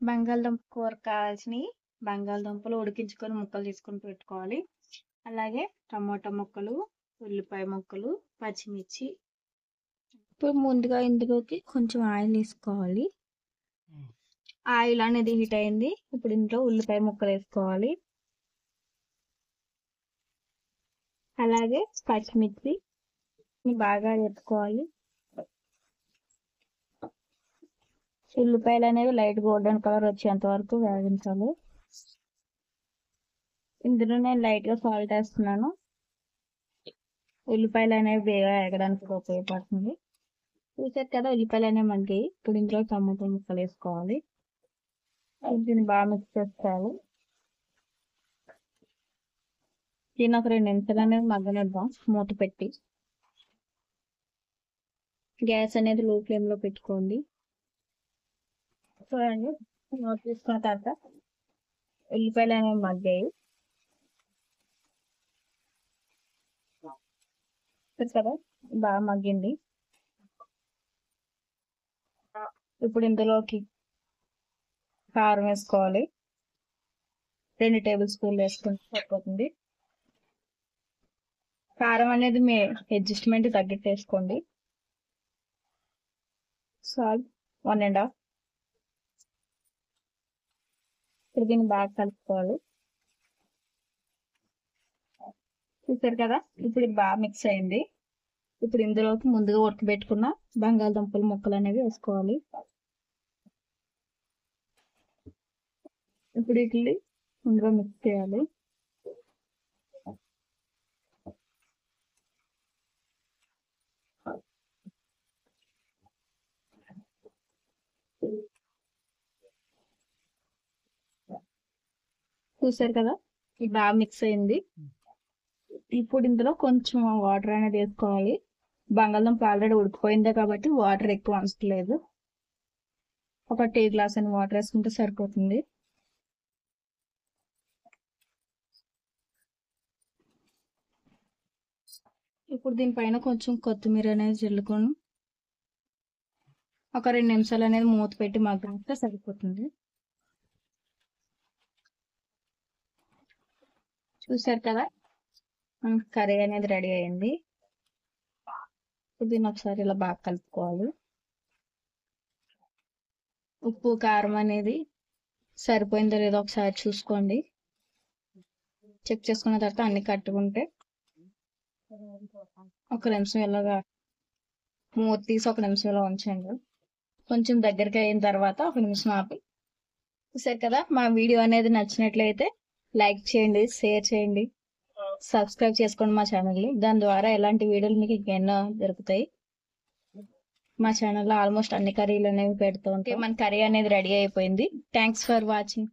బంగాళదుంప కూరకు కావాల్సినవి బంగాళదుంపలు ఉడికించుకొని ముక్కలు తీసుకొని పెట్టుకోవాలి. అలాగే టమాటా ముక్కలు, ఉల్లిపాయ ముక్కలు, పచ్చిమిర్చి. ఇప్పుడు ముందుగా ఇందులోకి కొంచెం ఆయిల్ వేసుకోవాలి. ఆయిల్ అనేది హీట్ అయింది. ఇప్పుడు ఇందులో ఉల్లిపాయ ముక్కలు వేసుకోవాలి. అలాగే పచ్చిమిర్చి బాగా వేసుకోవాలి. ఉల్లిపాయలు అనేవి లైట్ గోల్డెన్ కలర్ వచ్చేంత వరకు వేగించాలి. ఇందులో నేను లైట్ గా సాల్ట్ వేస్తున్నాను. ఉల్లిపాయలు అనేవి బాగా వేగడానికి ఉపయోగపడుతుంది. చూసారు కదా, ఉల్లిపాయలు అనేవి మనకి. ఇప్పుడు ఇందులో టమాటా ముక్కలు వేసుకోవాలి. దీన్ని బాగా మిక్స్ చేసుకోవాలి. దీన్ని ఒక 2 నిమిషాలు అనేది మగ్గనిద్దాం మూత పెట్టి. గ్యాస్ అనేది లో ఫ్లేమ్ లో పెట్టుకోండి. చూడండి, మూత తీసుకున్న తర్వాత ఉల్లిపాయలు అనేవి మగ్గాయి కదా, బాగా మగ్గింది. ఇప్పుడు ఇందులోకి కారం వేసుకోవాలి. 2 టేబుల్ స్పూన్లు వేసుకుంటే సరిపోతుంది. కారం అనేది మీ అడ్జస్ట్మెంట్ తగ్గట్టు వేసుకోండి. సాల్ట్ 1.5. ఇప్పుడు దీన్ని బాగా కలుపుకోవాలి. చూసారు కదా, ఇప్పుడు ఇది బాగా మిక్స్ అయింది. ఇప్పుడు ఇందులోకి ముందుగా ఉడకబెట్టుకున్న బంగాళదుంపల ముక్కలు అనేవి వేసుకోవాలి. ఇప్పుడు వీటిని ఇందులో మిక్స్ చేయాలి. చూసారు కదా, ఇది బాగా మిక్స్ అయింది. ఇప్పుడు ఇందులో కొంచెం వాటర్ అనేది వేసుకోవాలి. బంగాళదుంప ఆల్రెడీ ఉడికిపోయిందే కాబట్టి వాటర్ ఎక్కువ అవసరం లేదు. ఒక టీ గ్లాస్ అని వాటర్ వేసుకుంటే సరిపోతుంది. ఇప్పుడు దీనిపైన కొంచెం కొత్తిమీర అనేది చల్లుకొని ఒక 2 నిమిషాలు అనేది మూత పెట్టి మగ్గితే సరిపోతుంది. చూసారు కదా, కర్రీ అనేది రెడీ అయింది. దీన్ని ఒకసారి ఇలా బాగా కలుపుకోవాలి. ఉప్పు కారం అనేది సరిపోయిందో లేదో ఒకసారి చూసుకోండి. చెక్ చేసుకున్న తర్వాత అన్ని కట్టుకుంటే ఒక నిమిషం ఇలాగా మూత తీసి 1 నిమిషం ఇలా ఉంచండి. కొంచెం దగ్గరికి అయిన తర్వాత 1 నిమిషం ఆపి. చూసారు కదా, మా వీడియో అనేది నచ్చినట్లయితే లైక్ చేయండి, షేర్ చేయండి, సబ్స్క్రైబ్ చేసుకోండి మా ఛానల్ని. దాని ద్వారా ఎలాంటి వీడియోలు మీకు ఎన్నో దొరుకుతాయి. మా ఛానల్లో ఆల్మోస్ట్ అన్ని కర్రీలు అనేవి పెడుతూ ఉంటాయి. మన కర్రీ అనేది రెడీ అయిపోయింది. Thanks for watching.